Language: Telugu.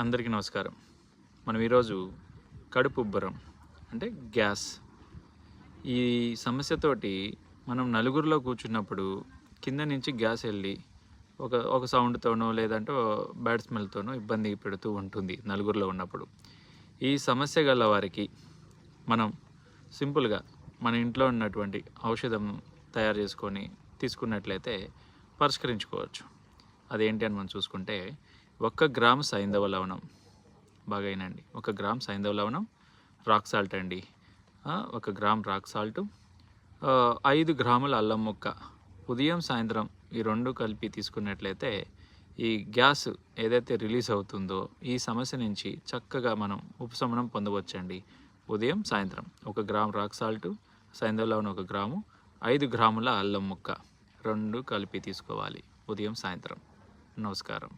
అందరికీ నమస్కారం. మనం ఈరోజు కడుపు ఉబ్బరం అంటే గ్యాస్ ఈ సమస్యతోటి మనం నలుగురిలో కూర్చున్నప్పుడు కింద నుంచి గ్యాస్ వెళ్ళి ఒక సౌండ్తోనో లేదంటే బ్యాడ్ స్మెల్తోనో ఇబ్బంది పెడుతూ ఉంటుంది నలుగురిలో ఉన్నప్పుడు. ఈ సమస్య గల వారికి మనం సింపుల్గా మన ఇంట్లో ఉన్నటువంటి ఔషధం తయారు చేసుకొని తీసుకున్నట్లయితే పరిష్కరించుకోవచ్చు. అదేంటి అని మనం చూసుకుంటే 1 గ్రాము సైంధవ లవణం బాగా అయినండి. 1 గ్రామ్ సైంధవ లవణం, రాక్ సాల్ట్ అండి. 1 గ్రామ్ రాక్ సాల్ట్, 5 గ్రాముల అల్లం ముక్క. ఉదయం సాయంత్రం ఈ 2 కలిపి తీసుకున్నట్లయితే ఈ గ్యాస్ ఏదైతే రిలీజ్ అవుతుందో ఈ సమస్య నుంచి చక్కగా మనం ఉపశమనం పొందవచ్చండి. ఉదయం సాయంత్రం 1 గ్రామ్ రాక్ సాల్ట్, సైంధవ లవణం 1 గ్రాము, 5 గ్రాముల అల్లం ముక్క 2 కలిపి తీసుకోవాలి ఉదయం సాయంత్రం. నమస్కారం.